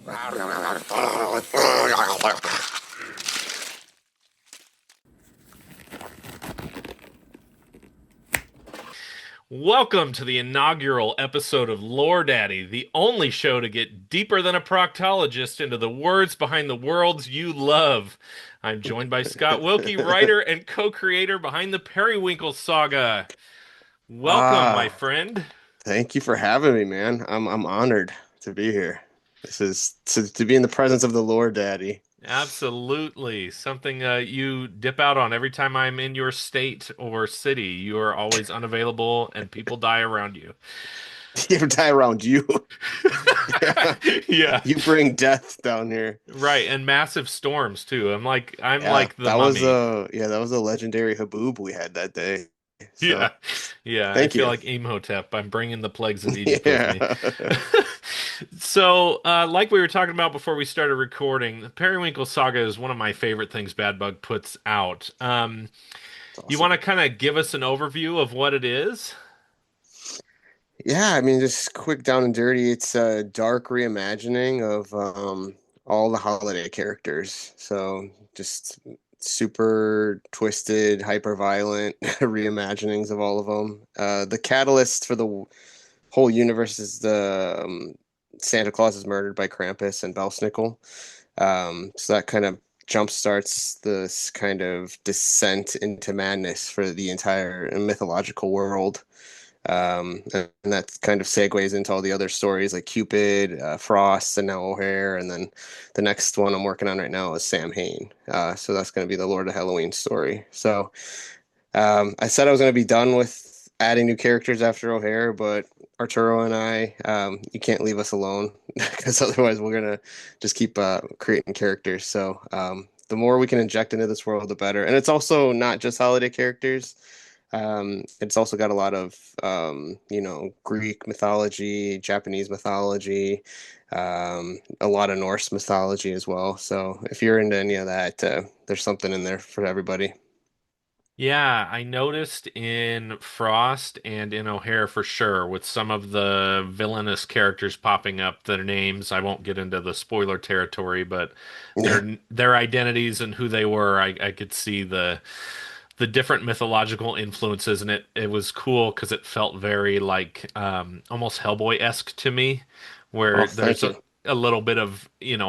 Welcome to the inaugural episode of Lore Daddy, the only show to get deeper than a proctologist into the words behind the worlds you love. I'm joined by Scott Wilke, writer and co-creator behind the Periwinkle Saga. Welcome, my Ah, friend. thank you for having me, man. I'm honored to be here. This is to be in the presence of the Lord Daddy. Absolutely. Something you dip out on every time I'm in your state or city. You are always unavailable and people die around you. You ever die around you? Yeah. Yeah. You bring death down here. Right, and massive storms too. I'm Yeah, like the mummy. that was a legendary haboob we had that day. Yeah. So Yeah, I thank feel you. like Imhotep. I'm bringing the plagues of Egypt with me. Yeah. So, like we were talking about before we started recording, the Periwinkle Saga is one of my favorite things Bad Bug puts out. It's You want to awesome. kind of give us an overview of what it is? Yeah, I mean, just quick down and dirty. It's a dark reimagining of all the holiday characters. So just super twisted, hyper violent reimaginings of all of them. The catalyst for the whole universe is the Santa Claus is murdered by Krampus and Belsnickel. So that kind of jump starts this kind of descent into madness for the entire mythological world. And that kind of segues into all the other stories like Cupid, Frost, and now O'Hare. And then the next one I'm working on right now is Sam Hain. So that's going to be the Lord of Halloween story. So I said I was going to be done with adding new characters after O'Hare, but Arturo and I, you can't leave us alone because otherwise we're going to just keep creating characters. So the more we can inject into this world, the better. And it's also not just holiday characters. It's also got a lot of, Greek mythology, Japanese mythology, a lot of Norse mythology as well. So if you're into any of that, there's something in there for everybody. Yeah, I noticed in Frost and in O'Hare for sure, with some of the villainous characters popping up, their names. I won't get into the spoiler territory, but their identities and who they were. I could see the different mythological influences, and it was cool because it felt very like almost Hellboy-esque to me, Oh, where there's thank you. a little bit of,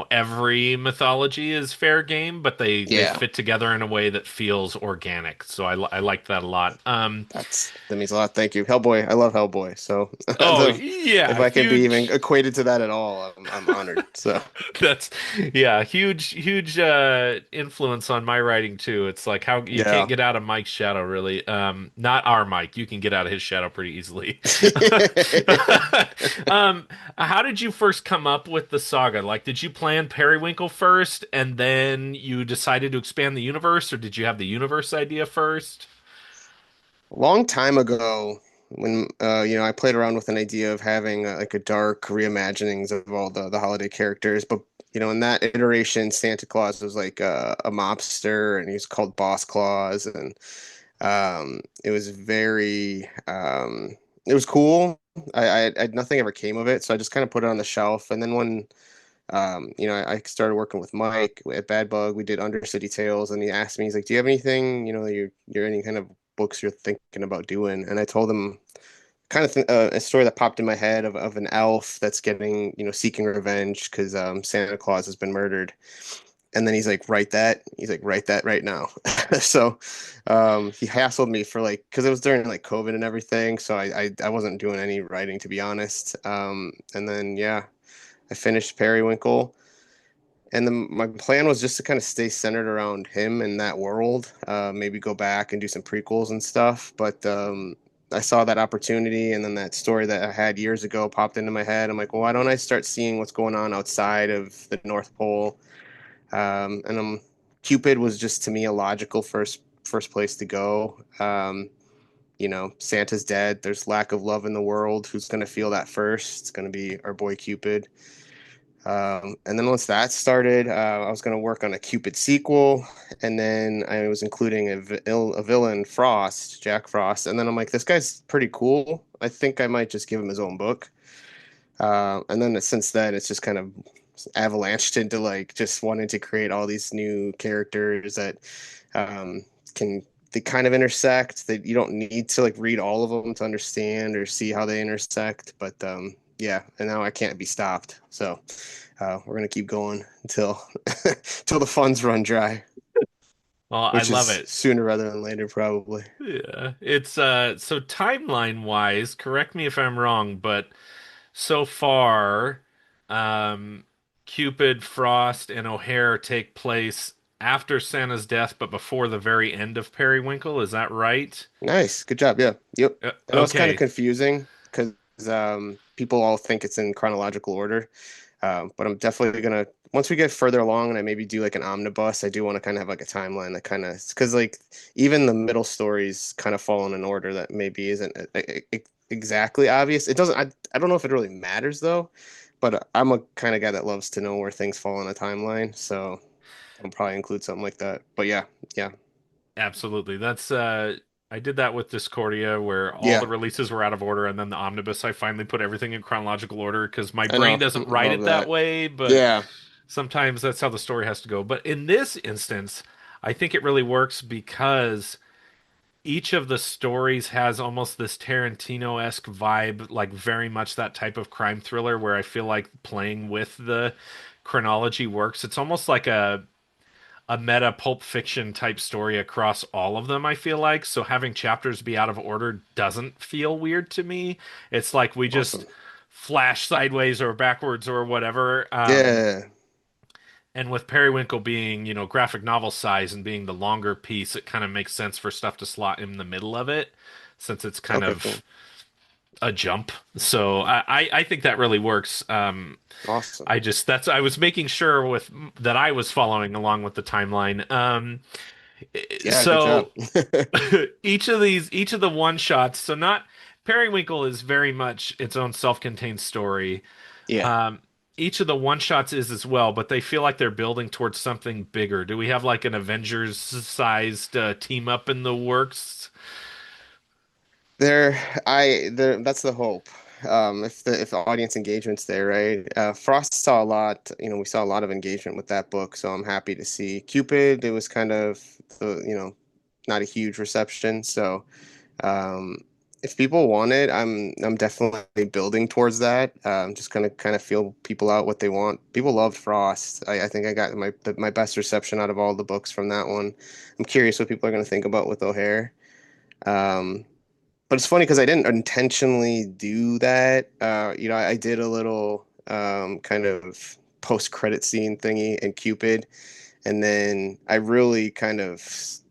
every mythology is fair game, but they Yeah, fit together in a way that feels organic. So I like that a lot. that means a lot. Thank you, Hellboy. I love Hellboy. So Oh if yeah, I can be even huge. equated to that at all, I'm honored. So That's yeah, huge influence on my writing too. It's like how you can't yeah. get out of Mike's shadow really. Not our Mike. You can get out of his shadow pretty easily. Um, how did you first come up with the saga? Like, did you plan Periwinkle first and then you decided to expand the universe, or did you have the universe idea first? Long time ago, when I played around with an idea of having like a dark reimaginings of all the holiday characters, but in that iteration, Santa Claus was like a mobster, and he's called Boss Claus, and it was very it was cool. Nothing ever came of it, so I just kind of put it on the shelf. And then when I started working with Mike at Bad Bug. We did Undercity Tales, and he asked me, he's like, "Do you have anything, you're any kind of books you're thinking about doing?" And I told him a story that popped in my head of an elf that's getting, seeking revenge because Santa Claus has been murdered. And then he's like, "Write that." He's like, "Write that right now." So he hassled me for like, because it was during like COVID and everything, so I wasn't doing any writing to be honest. And then yeah, I finished Periwinkle, and then my plan was just to kind of stay centered around him and that world. Maybe go back and do some prequels and stuff. But I saw that opportunity, and then that story that I had years ago popped into my head. I'm like, well, why don't I start seeing what's going on outside of the North Pole? And Cupid was just to me a logical first place to go. Santa's dead. There's lack of love in the world. Who's going to feel that first? It's going to be our boy Cupid. And then once that started, I was going to work on a Cupid sequel, and then I was including a villain, Frost, Jack Frost. And then I'm like, this guy's pretty cool. I think I might just give him his own book. And then since then, it's just kind of avalanched into like just wanting to create all these new characters that um, can they kind of intersect. That you don't need to like read all of them to understand or see how they intersect. But yeah, and now I can't be stopped. So we're gonna keep going until until the funds run dry, Well, I which love is it. sooner rather than later, probably. Yeah. It's so timeline wise, correct me if I'm wrong, but so far, um Cupid, Frost, and O'Hare take place after Santa's death, but before the very end of Periwinkle. Is that right? Nice, good job. Yeah, yep. I know it's kind of Okay. confusing because people all think it's in chronological order. But I'm definitely gonna once we get further along and I maybe do like an omnibus, I do want to kind of have like a timeline that kind of because like even the middle stories kind of fall in an order that maybe isn't exactly obvious. It doesn't. I don't know if it really matters though, but I'm a kind of guy that loves to know where things fall in a timeline, so I'll probably include something like that. But yeah, yeah, Absolutely. That's I did that with Discordia where all the yeah. releases were out of order, and then the omnibus I finally put everything in chronological order because my I brain know. doesn't write Love it that that. way, but Yeah, sometimes that's how the story has to go. But in this instance, I think it really works because each of the stories has almost this Tarantino-esque vibe, like very much that type of crime thriller where I feel like playing with the chronology works. It's almost like a meta Pulp Fiction type story across all of them, I feel like. So having chapters be out of order doesn't feel weird to me. It's like we just awesome. flash sideways or backwards or whatever. Yeah, And with Periwinkle being, graphic novel size and being the longer piece, it kind of makes sense for stuff to slot in the middle of it since it's kind okay, cool. of a jump. So I think that really works. Awesome. I was making sure with that I was following along with the timeline. Yeah, good job. So each of the one shots, so not Periwinkle is very much its own self-contained story. Yeah. Um, each of the one shots is as well, but they feel like they're building towards something bigger. Do we have like an Avengers sized team up in the works? There, that's the hope. If the audience engagement's there, right? Frost saw a lot, we saw a lot of engagement with that book, so I'm happy to see. Cupid, it was kind of not a huge reception. So, um, if people want it, I'm definitely building towards that. Just gonna kind of feel people out what they want. People loved Frost. I think I got my best reception out of all the books from that one. I'm curious what people are gonna think about with O'Hare. Um, but it's funny because I didn't intentionally do that. I did a little kind of post-credit scene thingy in Cupid, and then I really kind of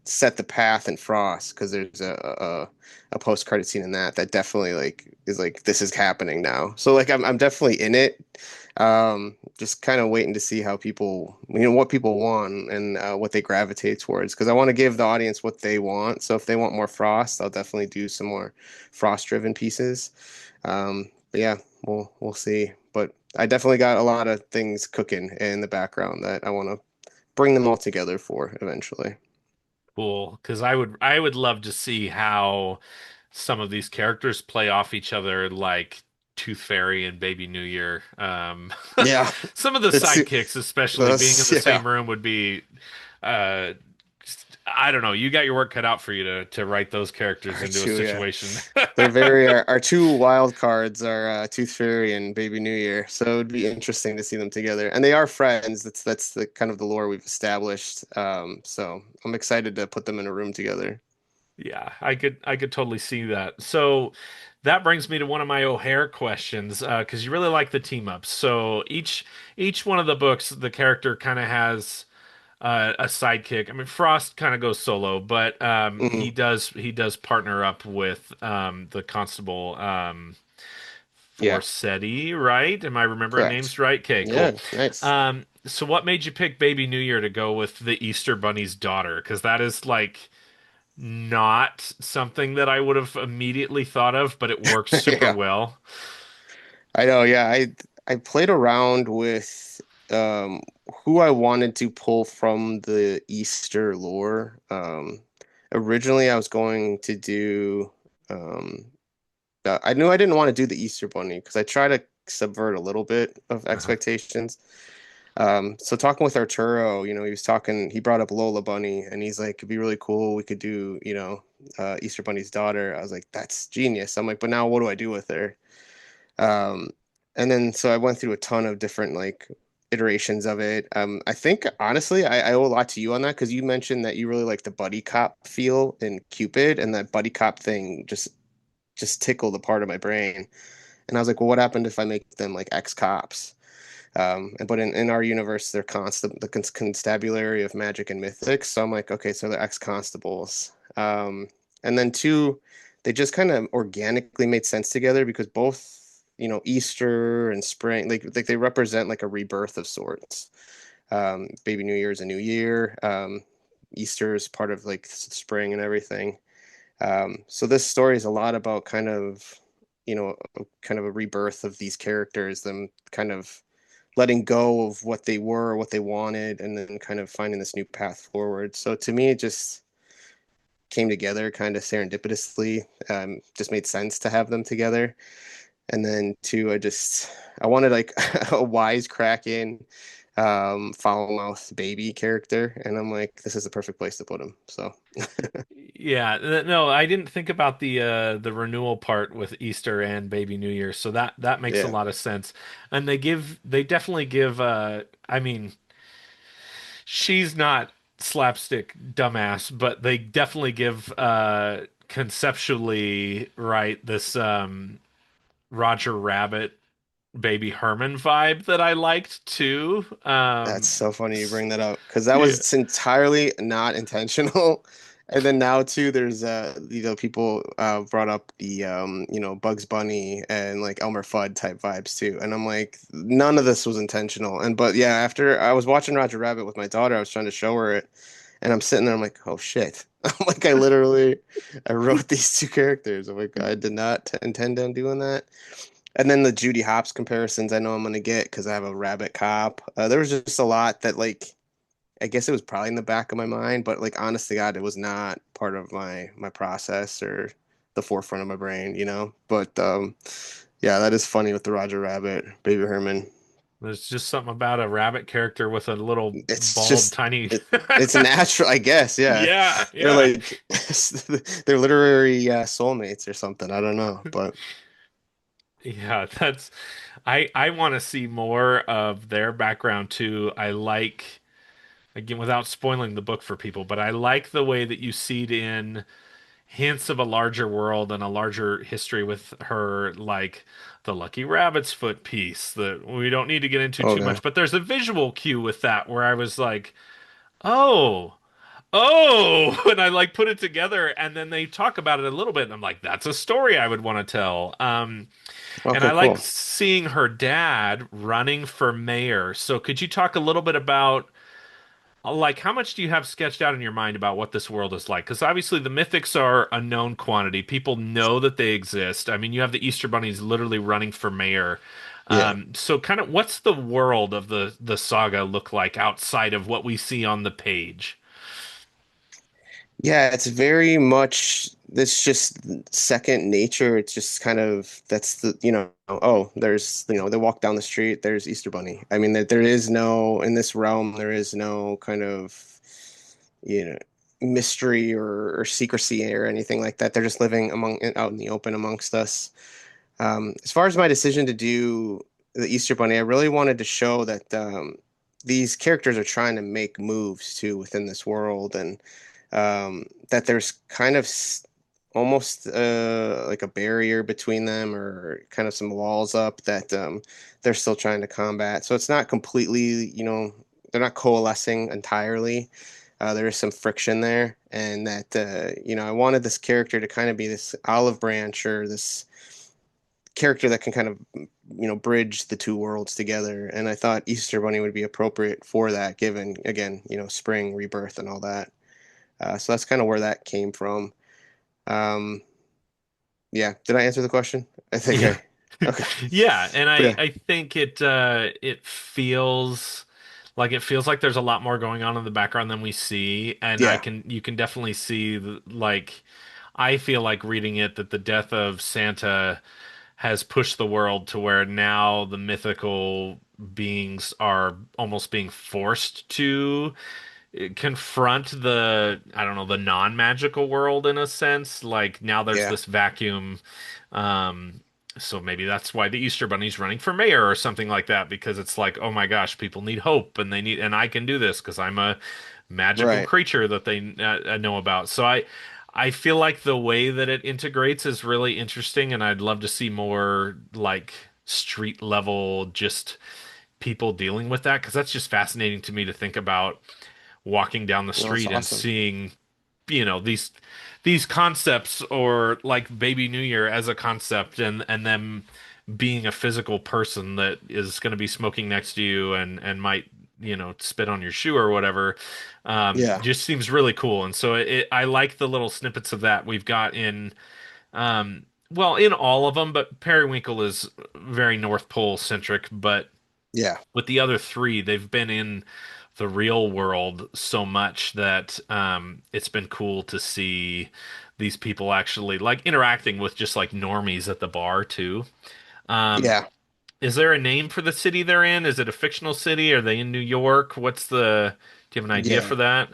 set the path in Frost because there's a post-credit scene in that definitely like is like this is happening now. So like I'm definitely in it. Just kind of waiting to see how people, what people want and what they gravitate towards. Because I want to give the audience what they want. So if they want more Frost, I'll definitely do some more Frost-driven pieces. But yeah, we'll see. But I definitely got a lot of things cooking in the background that I want to bring them all together for eventually. Cool, because I would love to see how some of these characters play off each other, like Tooth Fairy and Baby New Year. Yeah, Some of the it's sidekicks, especially being in those. the Yeah, same room, would be, uh, I don't know. You got your work cut out for you to write those characters our into a two. Yeah, situation. they're very our two wild cards are Tooth Fairy and Baby New Year. So it would be interesting to see them together, and they are friends. That's the kind of the lore we've established. So I'm excited to put them in a room together. Yeah, I could totally see that. So that brings me to one of my O'Hare questions, because you really like the team ups. So each one of the books, the character kind of has a sidekick. I mean, Frost kind of goes solo, but Hmm. he does partner up with the constable Yeah, Forseti, right? Am I remembering names correct. right? Okay, cool. Yeah, nice. So what made you pick Baby New Year to go with the Easter Bunny's daughter? Because that is like not something that I would have immediately thought of, but it works super Yeah, well. I know. Yeah, I played around with um who I wanted to pull from the Easter lore. Originally I was going to do um I knew I didn't want to do the Easter Bunny because I try to subvert a little bit of Uh-huh. expectations. So talking with Arturo, he was talking, he brought up Lola Bunny and he's like, it'd be really cool. We could do, Easter Bunny's daughter. I was like, that's genius. I'm like, but now what do I do with her? Um, and then so I went through a ton of different like iterations of it. I think honestly, I owe a lot to you on that because you mentioned that you really like the buddy cop feel in Cupid, and that buddy cop thing just tickled a part of my brain. And I was like, well, what happened if I make them like ex-cops? And but in our universe, they're the constabulary of magic and mythics. So I'm like, okay, so they're ex-constables. And then two, they just kind of organically made sense together because both, Easter and spring, like they represent like a rebirth of sorts. Baby New Year is a new year. Easter is part of like spring and everything. So this story is a lot about kind of a rebirth of these characters, them kind of letting go of what they were, what they wanted, and then kind of finding this new path forward. So to me, it just came together kind of serendipitously. Just made sense to have them together. And then two, I wanted like a wisecracking, foul mouth baby character, and I'm like, this is the perfect place to put him. So Yeah, no, I didn't think about the renewal part with Easter and Baby New Year, so that makes a yeah, lot of sense. And they definitely give I mean, she's not slapstick dumbass, but they definitely give conceptually right this Roger Rabbit Baby Herman vibe that I liked too. that's so funny you bring that up because that Yeah. was entirely not intentional. And then now too, there's people brought up the Bugs Bunny and like Elmer Fudd type vibes too, and I'm like, none of this was intentional. And but yeah, after I was watching Roger Rabbit with my daughter, I was trying to show her it, and I'm sitting there, I'm like, oh shit, I'm like, I wrote these two characters. I'm like, I did not intend on doing that. And then the Judy Hopps comparisons I know I'm gonna get because I have a rabbit cop. There was just a lot that like I guess it was probably in the back of my mind, but like honest to God, it was not part of my process or the forefront of my brain. But yeah, that is funny with the Roger Rabbit, Baby Herman. There's just something about a rabbit character with a little It's bald, just tiny. it's natural, I guess. Yeah, Yeah, they're yeah. like they're literary soulmates or something. I don't know, but Yeah, that's I want to see more of their background too. I like again without spoiling the book for people, but I like the way that you seed in hints of a larger world and a larger history with her, like the Lucky Rabbit's foot piece that we don't need to get into too okay, much, but there's a visual cue with that where I was like, "Oh, oh," and I like put it together and then they talk about it a little bit and I'm like, "That's a story I would want to tell." And okay, I like cool. seeing her dad running for mayor. So could you talk a little bit about like how much do you have sketched out in your mind about what this world is like? Because obviously the mythics are a known quantity. People know that they exist. I mean, you have the Easter bunnies literally running for mayor. Yeah. So kind of what's the world of the saga look like outside of what we see on the page? Yeah, it's very much it's just second nature. It's just kind of that's oh, they walk down the street, there's Easter Bunny. I mean, there is no in this realm, there is no kind of, you know, mystery or secrecy or anything like that. They're just living out in the open amongst us. As far as my decision to do the Easter Bunny, I really wanted to show that these characters are trying to make moves too within this world, and that there's kind of almost like a barrier between them, or kind of some walls up that they're still trying to combat. So it's not completely, they're not coalescing entirely. There is some friction there, and that I wanted this character to kind of be this olive branch or this character that can kind of bridge the two worlds together. And I thought Easter Bunny would be appropriate for that, given again, spring, rebirth, and all that. So that's kind of where that came from. Um, yeah, did I answer the question? I think Yeah. I. Okay, Yeah, and but yeah, I think it feels like there's a lot more going on in the background than we see, and I yeah, can you can definitely see like I feel like reading it that the death of Santa has pushed the world to where now the mythical beings are almost being forced to confront the, I don't know, the non-magical world in a sense. Like now there's Yeah. this vacuum. Um, so maybe that's why the Easter Bunny's running for mayor or something like that, because it's like, oh my gosh, people need hope and they need, and I can do this because I'm a magical Right. creature that they know about. So I feel like the way that it integrates is really interesting, and I'd love to see more like street level, just people dealing with that, because that's just fascinating to me to think about walking down the No, that's street and awesome. seeing, these concepts, or like Baby New Year as a concept, and them being a physical person that is going to be smoking next to you and might, spit on your shoe or whatever. Yeah. Just seems really cool. And so I like the little snippets of that we've got in, well, in all of them, but Periwinkle is very North Pole centric. But Yeah. with the other three, they've been in the real world so much that it's been cool to see these people actually like interacting with just like normies at the bar too. Um, Yeah. is there a name for the city they're in? Is it a fictional city? Are they in New York? Do you have an idea Yeah. for that?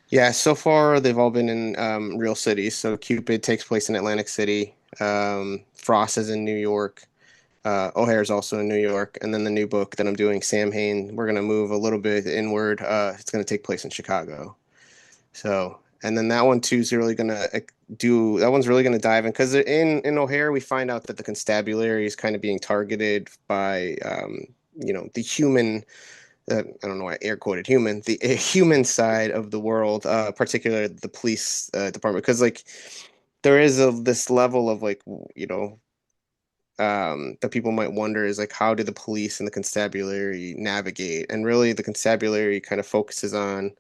Yeah. So far, they've all been in real cities. So Cupid takes place in Atlantic City. Frost is in New York. O'Hare's also in New York. And then the new book that I'm doing, Sam Hain, we're going to move a little bit inward. It's going to take place in Chicago. So, and then that one too is really going to do, that one's really going to dive in because in O'Hare, we find out that the constabulary is kind of being targeted by, the human, I don't know why I air quoted human, the human side of the world, particularly the police department. Because like there is this level of like, you know, that people might wonder is like how do the police and the constabulary navigate? And really, the constabulary kind of focuses on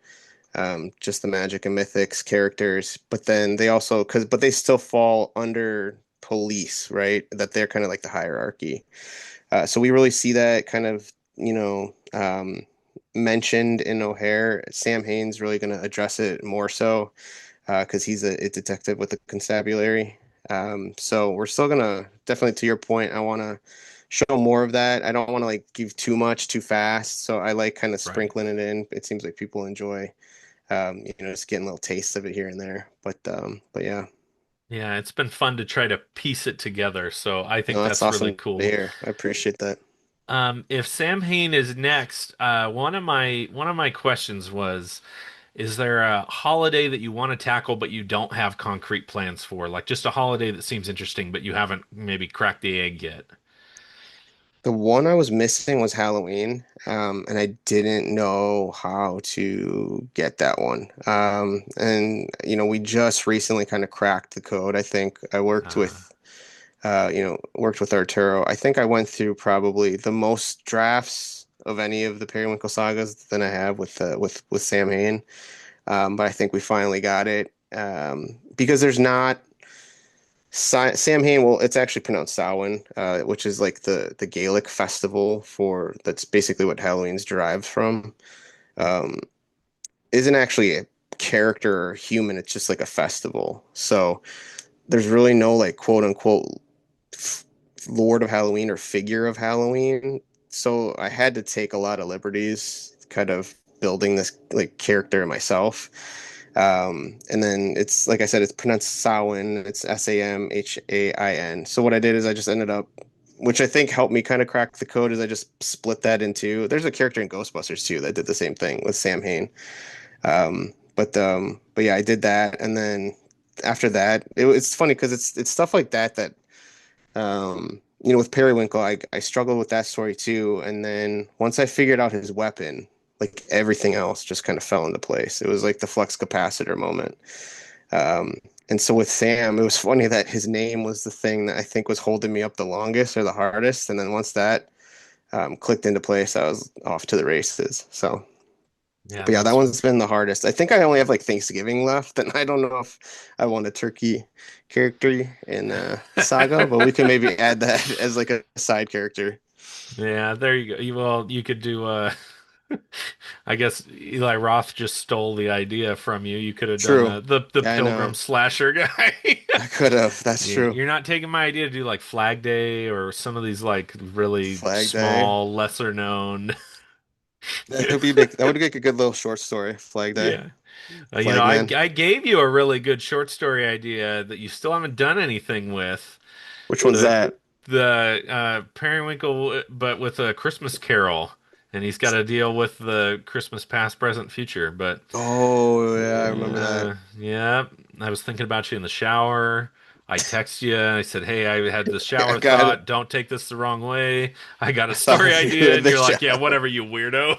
just the magic and mythics characters, but then they also but they still fall under police, right? That they're kind of like the hierarchy. So we really see that kind of mentioned in O'Hare. Sam Hain's really going to address it more so because he's a detective with the constabulary. So we're still gonna definitely to your point. I want to show more of that. I don't want to like give too much too fast. So I like kind of Right. sprinkling it in. It seems like people enjoy, just getting a little taste of it here and there. But yeah, Yeah, it's been fun to try to piece it together. So I no, think that's that's really awesome to cool. hear. I appreciate that. If Sam Hain is next, one of my questions was, is there a holiday that you want to tackle but you don't have concrete plans for? Like just a holiday that seems interesting but you haven't maybe cracked the egg yet. The one I was missing was Halloween, and I didn't know how to get that one. And we just recently kind of cracked the code. I think I Uh, worked with Arturo. I think I went through probably the most drafts of any of the Periwinkle sagas than I have with Sam Hain. But I think we finally got it because there's not Sam Hain. Well, it's actually pronounced Samhain, which is like the Gaelic festival for that's basically what Halloween's derived from. Um, isn't actually a character or human. It's just like a festival. So there's really no like quote unquote Lord of Halloween or figure of Halloween. So I had to take a lot of liberties kind of building this like character myself. And then it's like I said, it's pronounced Samhain. It's Samhain. So what I did is I just ended up, which I think helped me kind of crack the code, is I just split that into. There's a character in Ghostbusters too that did the same thing with Sam Hain. But yeah, I did that, and then after that, it's funny because it's stuff like that with Periwinkle, I struggled with that story too. And then once I figured out his weapon, like everything else just kind of fell into place. It was like the flux capacitor moment. And so with Sam, it was funny that his name was the thing that I think was holding me up the longest or the hardest. And then once that clicked into place, I was off to the races. So, yeah, but yeah, that that's one's been the hardest. I think I only have like Thanksgiving left, and I don't know if I want a turkey character in Saga, but we can maybe add that as like a side character. yeah, there you go. Well, you could do. I guess Eli Roth just stole the idea from you. You could have done True. the Yeah, I Pilgrim know. slasher guy. I could have. That's Yeah, true. you're not taking my idea to do like Flag Day or some of these like really Flag Day. small, lesser known. That would make a good little short story. Flag Day. Yeah. Flag Man. I gave you a really good short story idea that you still haven't done anything with. Which one's The that? Periwinkle, but with a Christmas Carol, and he's got to deal with the Christmas past, present, future. But Oh, yeah, I remember that. yeah, I was thinking about you in the shower. I text you and I said, "Hey, I had this I shower got it. thought. Don't take this the wrong way. I got a I thought story of you idea." in And the you're like, "Yeah, shower. whatever, you weirdo."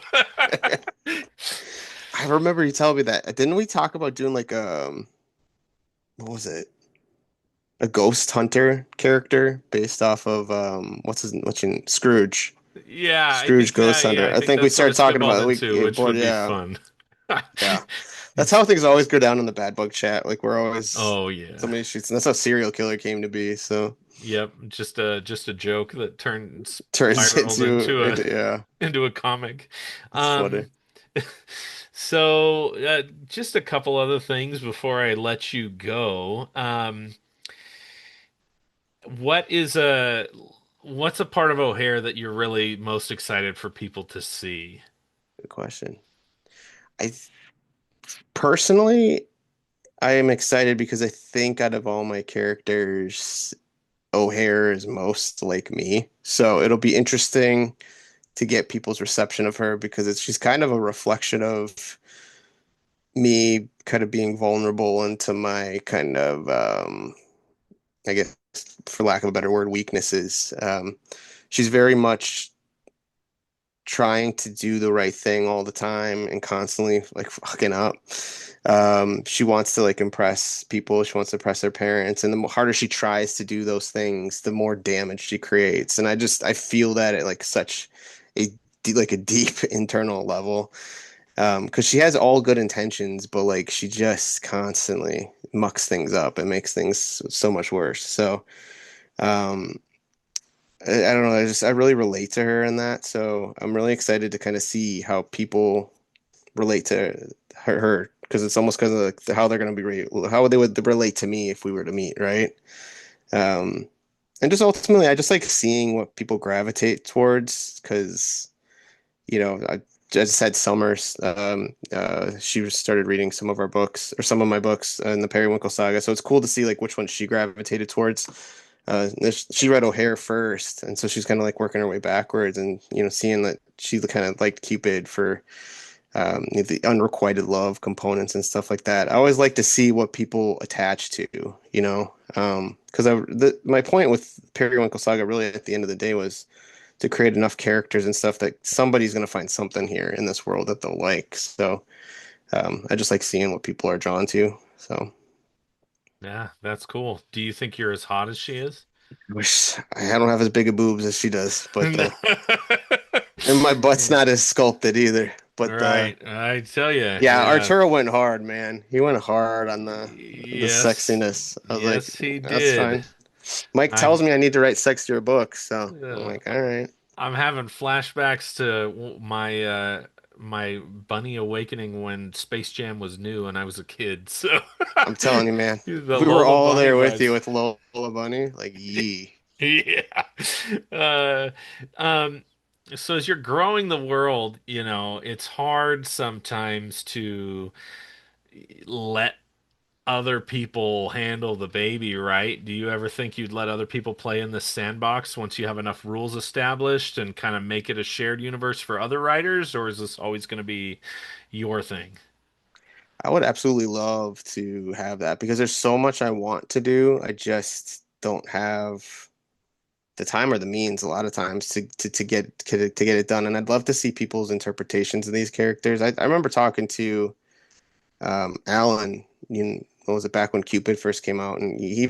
I remember you telling me that. Didn't we talk about doing like what was it? A ghost hunter character based off of what's your Scrooge. Yeah, Scrooge Ghost yeah, Hunter. I I think think we that's what started it talking spitballed about it. into, which Board, would be yeah. fun. Yeah. That's how things always go down in the bad bug chat. Like we're always Oh yeah. somebody shoots, and that's how serial killer came to be. So Yep, just a joke that turned turns spiraled into yeah, into a comic. that's funny. Um, so just a couple other things before I let you go. What is a what's a part of O'Hare that you're really most excited for people to see? Good question. I personally, I am excited because I think out of all my characters, O'Hare is most like me. So it'll be interesting to get people's reception of her because she's kind of a reflection of me kind of being vulnerable into my kind of I guess for lack of a better word, weaknesses. She's very much trying to do the right thing all the time and constantly like fucking up. She wants to like impress people. She wants to impress her parents, and the harder she tries to do those things, the more damage she creates. And I feel that at like such a like a deep internal level. Because she has all good intentions, but like she just constantly mucks things up and makes things so much worse. So, um, I don't know. I really relate to her in that. So I'm really excited to kind of see how people relate to her because it's almost because of like how they're going to be how they would relate to me if we were to meet, right? Um, and just ultimately, I just like seeing what people gravitate towards because I just had Summers. She started reading some of our books or some of my books in the Periwinkle saga, so it's cool to see like which one she gravitated towards. She read O'Hare first, and so she's kind of like working her way backwards, and seeing that she kind of liked Cupid for the unrequited love components and stuff like that. I always like to see what people attach to, because my point with Periwinkle Saga really at the end of the day was to create enough characters and stuff that somebody's going to find something here in this world that they'll like. So I just like seeing what people are drawn to. So Yeah, that's cool. Do you think you're as hot as she is? I wish I don't have as big of boobs as she does, but and my butt's not as sculpted either. But Right, I tell you, yeah, yeah. Arturo went hard, man. He went hard on the Yes, sexiness. I was like, yes, he that's did. fine. Mike I tells me I need to write sexier books, so I'm uh, like, all right. I'm having flashbacks to my bunny awakening when Space Jam was new and I was a kid. So I'm telling you, man. the We were Lola all Bunny there with you vibes. with Lola Bunny, like yee. Yeah. Uh, um, so as you're growing the world, it's hard sometimes to let other people handle the baby, right? Do you ever think you'd let other people play in this sandbox once you have enough rules established and kind of make it a shared universe for other writers, or is this always going to be your thing? I would absolutely love to have that because there's so much I want to do. I just don't have the time or the means a lot of times to get it done. And I'd love to see people's interpretations of these characters. I remember talking to Alan, what was it back when Cupid first came out, and he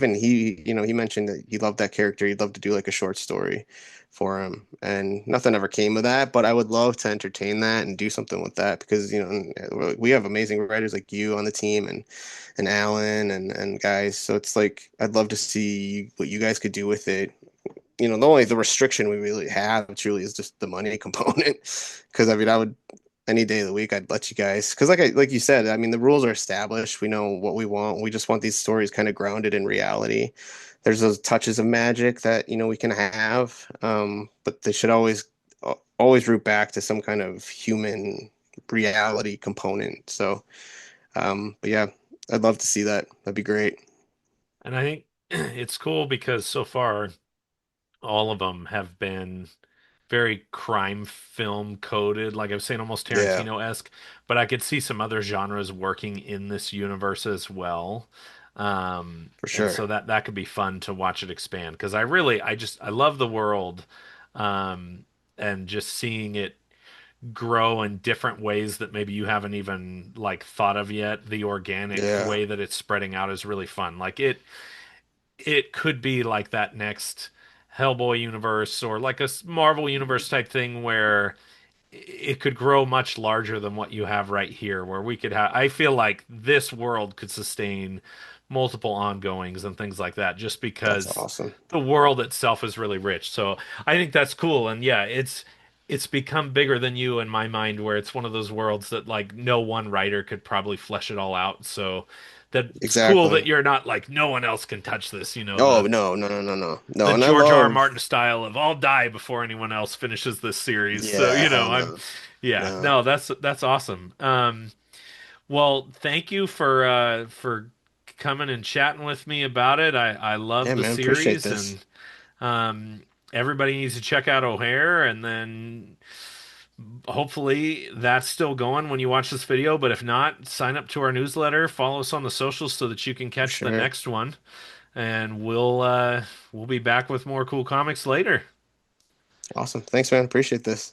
mentioned that he loved that character. He'd love to do like a short story for him, and nothing ever came of that. But I would love to entertain that and do something with that because we have amazing writers like you on the team and Alan and guys. So it's like I'd love to see what you guys could do with it. The only the restriction we really have truly is just the money component. Because I mean, I would. any day of the week, I'd let you guys, because like you said, I mean, the rules are established. We know what we want. We just want these stories kind of grounded in reality. There's those touches of magic that we can have, but they should always root back to some kind of human reality component. So, but yeah, I'd love to see that. That'd be great. And I think it's cool because so far all of them have been very crime film coded, like I was saying, almost Yeah, Tarantino-esque, but I could see some other genres working in this universe as well. for And sure. so that could be fun to watch it expand because I love the world, um, and just seeing it grow in different ways that maybe you haven't even like thought of yet. The organic Yeah, way that it's spreading out is really fun. It could be like that next Hellboy universe or like a Marvel universe type thing where it could grow much larger than what you have right here, where we could have. I feel like this world could sustain multiple ongoings and things like that, just that's because awesome. the world itself is really rich. So I think that's cool, and yeah, it's become bigger than you in my mind, where it's one of those worlds that like no one writer could probably flesh it all out. So that's cool that Exactly. you're not like no one else can touch this. Oh no, no, no, no, no, no. The And I George R. R. love, Martin style of I'll die before anyone else finishes this series. So, yeah, hell I'm no, yeah, no. no, that's awesome. Well, thank you for coming and chatting with me about it. I Yeah, love the man, appreciate series this. and um everybody needs to check out O'Hare and then hopefully that's still going when you watch this video, but if not, sign up to our newsletter, follow us on the socials so that you can For catch the sure. next one and we'll be back with more cool comics later. Awesome. Thanks, man. Appreciate this.